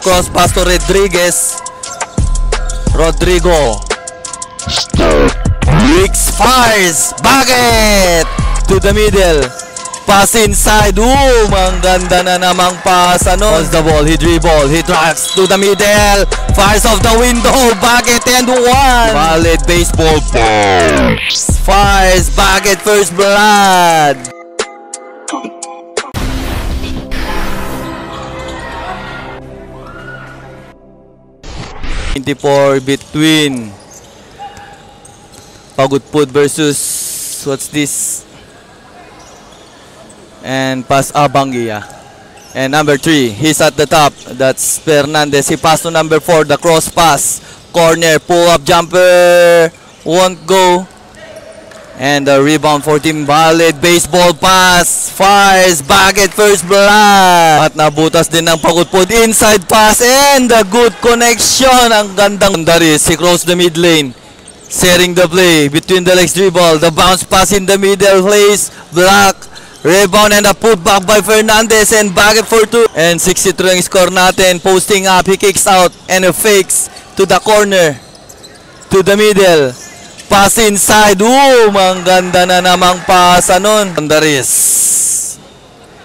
cross pass to Rodriguez. Rodrigo. Wicks fires. Bucket! To the middle. Pass inside. Ang ganda na namang pass. Holds the ball. He dribble. He drives to the middle. Fires off the window. Bucket and one. Valid baseball. Fires. Bucket first blood. 24 between Pagudpud versus what's this? And pass Abangia. And number 3, he's at the top. That's Fernandez. He passed to number 4, the cross pass. Corner, pull-up jumper. Won't go. And the rebound for Team Valid. Baseball pass. Fires. Bucket first blood. At nabutas din ng Pagudpud. Inside pass. And a good connection. Ang gandang Daris. He crossed the mid lane. Setting the play. Between the legs dribble. The bounce pass in the middle. Place. Block. Rebound and a putback by Fernandez. And bucket for 2. And 63 ang score natin. Posting up. He kicks out. And a fakes to the corner. To the middle. Pass inside. Ang ganda na namang pass nun. Daris.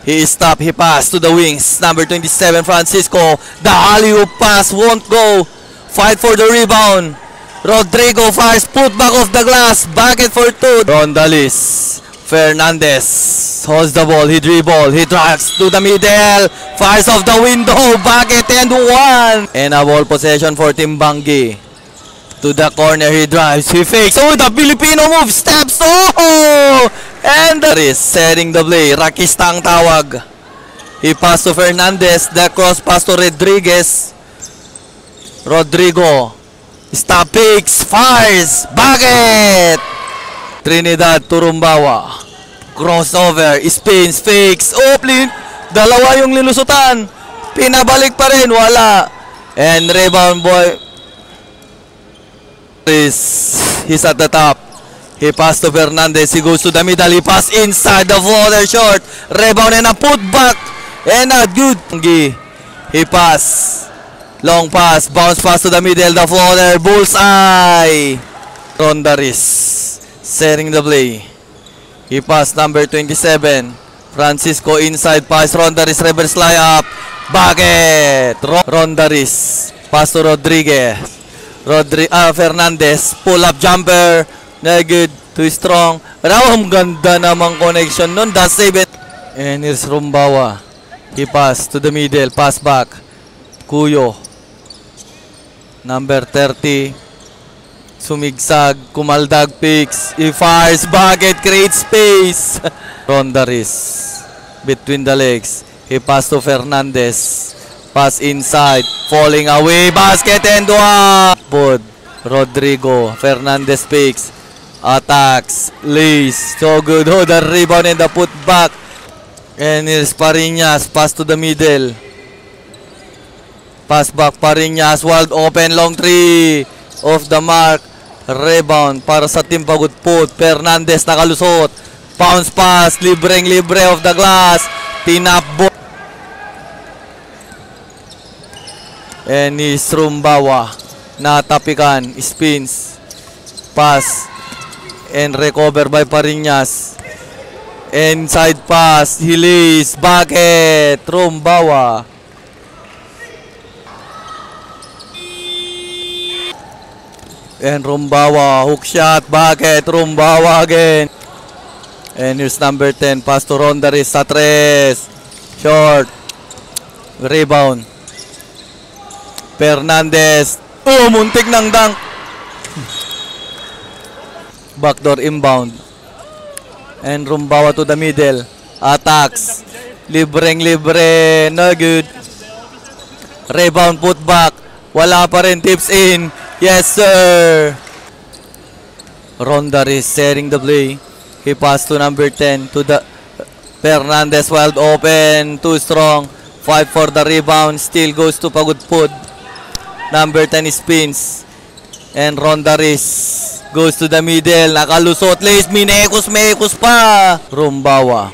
He stopped. He passed to the wings. Number 27, Francisco. The alley-oop pass won't go. Fight for the rebound. Rodrigo fires. Put back off the glass. Bucket for 2. Rondalis. Fernandez. Holds the ball. He dribble. He drives to the middle. Fires off the window. Bucket and 1. And a ball possession for Team Bangi. To the corner, he drives, he fakes. Oh, the Filipino move, steps. Oh! And that is setting the play. Rakista ang tawag. He passed to Fernandez. The cross pass to Rodriguez. Rodrigo. Stop, picks, fires. Bucket! Trinidad to Rumbawa. Crossover, spins, fakes. Oh, dalawa yung lilusutan. Pinabalik pa rin, wala. And rebound boy. He's at the top. He passed to Fernandez. He goes to the middle. He pass inside the floater short. Rebound and a putback. And a good. He pass. Long pass. Bounce pass to the middle. The floater. Bullseye. Rondaris. Setting the play. He passed number 27. Francisco inside pass. Rondaris reverse layup. Bucket. Rondaris. Pass to Rodriguez. Fernandez, pull-up jumper, good, too strong. Ang ganda namang connection nun, that's save it. And here's Rumbawa. He pass to the middle, pass back. Kuyo. Number 30. Sumigsag, kumaldag picks. He fires, bucket, creates space. Rondaris. Between the legs. He pass to Fernandez. Pass inside, falling away, basket and 1. Rodrigo, Fernandez picks, attacks, lays, so good. Oh, the rebound and the putback. And here's Pariñas, pass to the middle. Pass back, Pariñas, wide open, long 3. Off the mark, rebound para sa Team Pagudpud. Fernandez nakalusot, bounce pass, libre off the glass, tinapbo. And he's Rumbawa. Natapikan. Spins. Pass. And recover by Pariñas. Inside pass. He lays. Bucket. Rumbawa. And Rumbawa. Hook shot. Bucket. Rumbawa again. And here's number 10. Pass to Rondaris sa 3. Short. Rebound. Fernandez. Oh, muntik ng dunk. Backdoor inbound. And Rumbawa to the middle. Attacks. Libre. No good. Rebound, put back. Wala pa rin. Tips in. Yes, sir. Rondaris setting the play. He passed to number 10. To the Fernandez, wide open. Too strong. Fight for the rebound. Still goes to Pagudpud. Number 10 spins. And Rondaris goes to the middle. Nakalusot. Lays. Mekos pa. Rumbawa.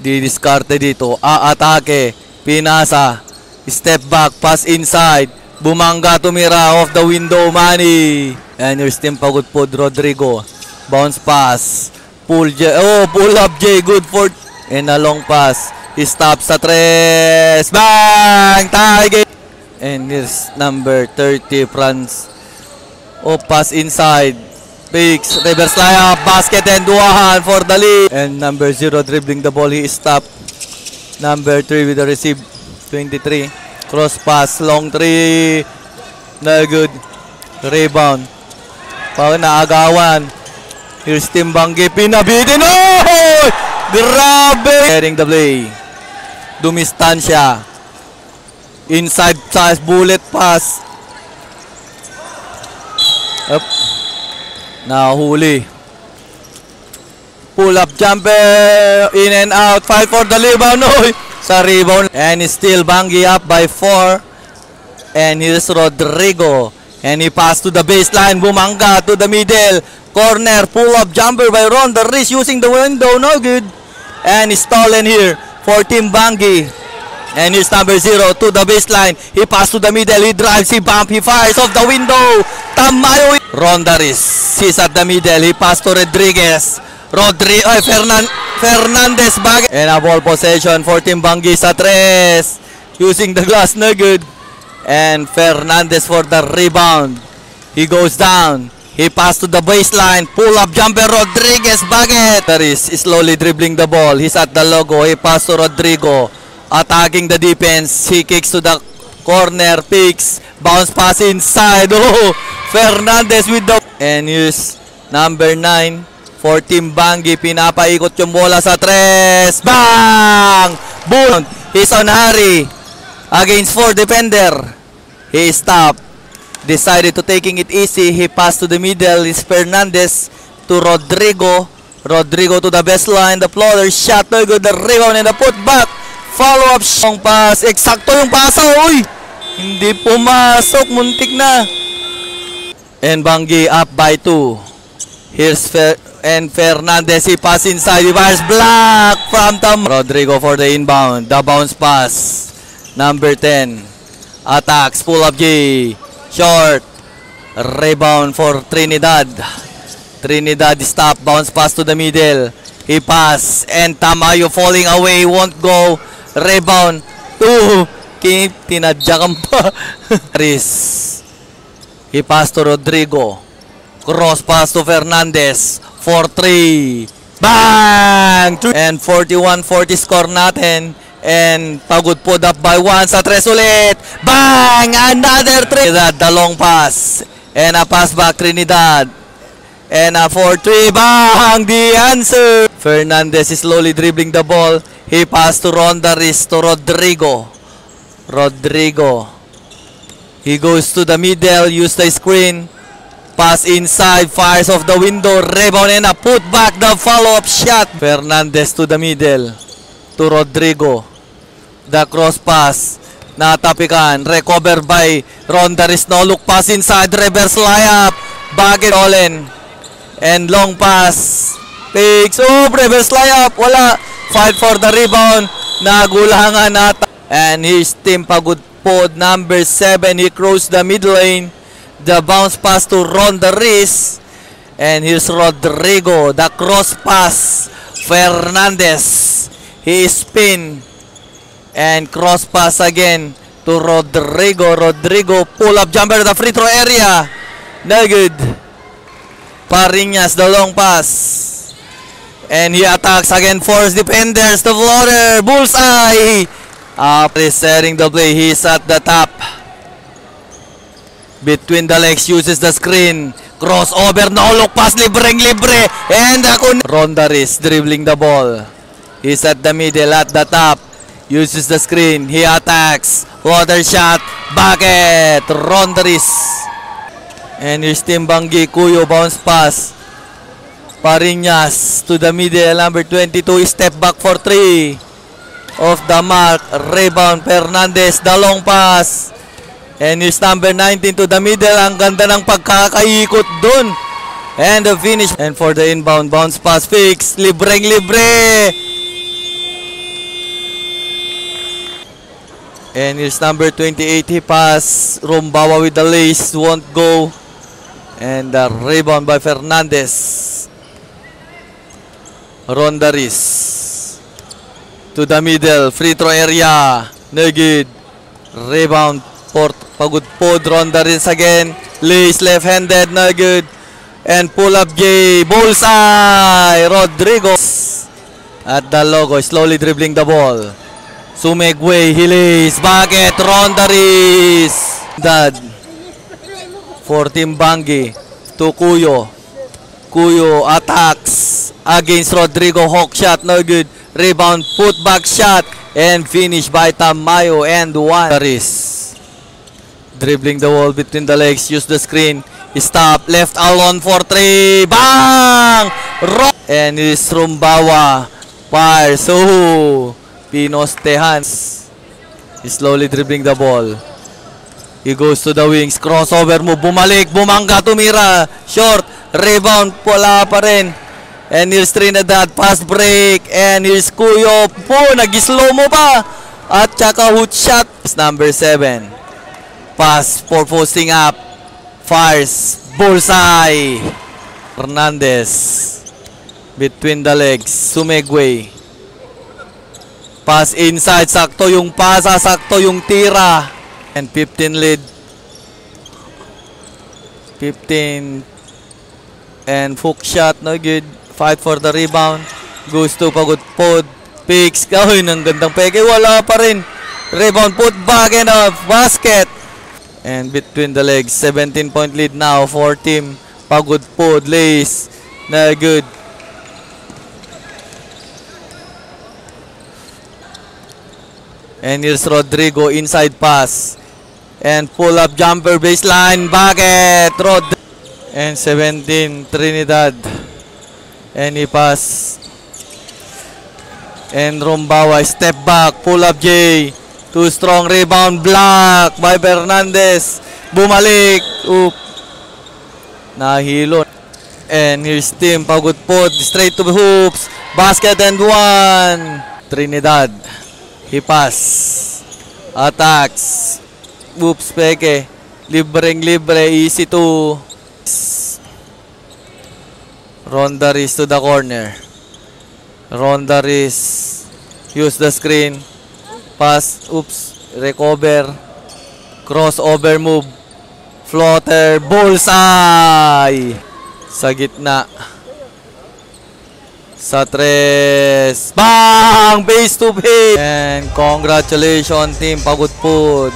Didiskarte dito. Aatake. Pinasa. Step back, pass inside. Bumanga tumira off the window, Manny. And here's Tim Pagudpod, Rodrigo. Bounce pass. Pull up Jay. Good for... And a long pass. He stops sa tres. Bang! Tie. And here's number 30, Franz. Pass inside. Picks. Reverse layup. Basket and duahan for the lead. And number 0 dribbling the ball. He stopped. Number 3 with the receive. 23. Cross pass. Long 3. No good. Rebound. Pag naagawan. Here's Tim Banggi. Pinabitin. Oh! Grabe! Heading the play. Dumistansya. Inside size bullet pass. Up. Nahuli. Pull up jumper. In and out. Fight for the rebound. Oy! Sa rebound. And still Banggi up by 4. And here's Rodrigo. And he passed to the baseline. Bumanga to the middle. Corner. Pull up jumper by Ronda Riz using the window. No good. And he's stolen here for Tim Banggi. And here's number 0 to the baseline. He passed to the middle. He drives. He bump. He fires off the window. Tamayo. Ronda Riz. He's at the middle. He passed to Rodriguez. Fernandez back. And a ball possession for Tim Banggi sa tres. Using the glass. No good. And Fernandez for the rebound. He goes down. He passed to the baseline. Pull up jumper. Rodriguez bucket. Is slowly dribbling the ball. He's at the logo. He passed to Rodrigo. Attacking the defense. He kicks to the corner. Picks. Bounce pass inside. Oh! Fernandez with the... And use number 9 for Tim Banggi. Pinapaikot yung bola sa tres. Bang! Boom! He's on hurry. Against 4 defender. He stopped. Decided to taking it easy. He passed to the middle. It's Fernandez to Rodrigo. Rodrigo to the baseline. The floater shot. No good. The rebound and the putback. Follow up. Long pass. Eksakto yung pasa. Uy! Hindi pumasok. Muntik na. And Banggi up by 2. Here's Fernandez. He pass inside. He fires block from Tam. Rodrigo for the inbound. The bounce pass. Number 10. Attacks. Pull up G. Short. Rebound for Trinidad. Trinidad stop. Bounce pass to the middle. He pass. And Tamayo falling away. Won't go. Rebound. Tinadyakan pa. Riz. He pass to Rodrigo. Cross pass to Fernandez. 4-3. Bang! And 41-40 score natin. And Pagudpod up by 1 sa tres ulit. Bang! Another 3. The long pass. And a pass back Trinidad. And a 4-3. Bang! The answer. Fernandez is slowly dribbling the ball. He passed to Ronda Riz to Rodrigo. Rodrigo. He goes to the middle. Use the screen. Pass inside. Fires off the window. Rebound and a put back. The follow-up shot. Fernandez to the middle. To Rodrigo. The cross pass. Natapikan. Recover by Ronda Riz. No look pass inside. Reverse layup. Bucket Olen. And long pass. Takes. Oh, reverse layup. Wala. Fight for the rebound. Nagulangan nata. And here's Tim Pagudpod. Number 7. He crossed the mid lane. The bounce pass to Ronda Riz. And here's Rodrigo. The cross pass. Fernandez. He spin. And cross pass again to Rodrigo. Rodrigo pull up jumper to the free throw area. No good. Pariñas the long pass. And he attacks again. Force defenders. The floater. Bullseye. Resetting the play. He's at the top. Between the legs. Uses the screen. Crossover. No look pass. Libre. And Ronda Riz dribbling the ball. He's at the middle, at the top. Uses the screen. He attacks. Water shot. Bucket. Ronda Riz. And here's Tim Banggi. Cuyo bounce pass. Pariñas to the middle. Number 22. Step back for 3. Off the mark. Rebound. Fernandez. The long pass. And here's number 19 to the middle. Ang ganda ng pagkakaikot dun. And the finish. And for the inbound. Bounce pass. Fix. Libre. And here's number 28. He pass. Rumbawa with the lace. Won't go. And the rebound by Fernandez. Rondaris. To the middle. Free throw area. No good. Rebound. Pagudpod. Rondaris again. Lace left-handed. No good. And pull up J. Bullseye. Rodrigo. At the logo. Slowly dribbling the ball. Sumegway, Hilis, Bakit, Rondaris, Dad, for Team Bangi, to Kuyo. Kuyo attacks against Rodrigo, hook shot, no good. Rebound, put back shot, and finish by Tamayo and one. Rondaris, dribbling the wall between the legs, use the screen, stop, left alone for three, bang! And is Rumbawa, fire, so Pinostehan. He's slowly dribbling the ball. He goes to the wings. Crossover move. Bumalik. Bumangga. Tumira. Short. Rebound. Wala pa rin. And here's Trinidad. Fast break. And here's Kuyo. Nag-slow mo pa. At tsaka hoot shot. Number 7. Pass for posting up. Fires. Bullseye. Fernandez. Between the legs. Sumegway. Pass inside, sakto yung pasa, sakto yung tira. And 15 lead. 15. And hook shot, no good. Fight for the rebound. Goes to Pagudpod. Picks. Gawin ng gandang peke. Wala pa rin. Rebound, put back and a basket. And between the legs, 17-point lead now for Team Pagudpod. Lace. No good. And here's Rodrigo, inside pass. And pull-up jumper, baseline, bucket, Rod. And 17, Trinidad. And he pass. And Rumbawa, step back, pull-up J. Too strong, rebound, block by Fernandez. Bumalik. Oop. Nahilo. And here's Team Pagudpod, straight to the hoops. Basket and one. Trinidad. He pass. Attacks. Oops, peke. Libreng-libre. Easy to. Rondaris to the corner. Rondaris. Use the screen. Pass. Oops. Recover. Crossover move. Floater. Bullseye. Sa gitna. Sa tres. Bang! Base to base. And congratulations Team Pagudpod.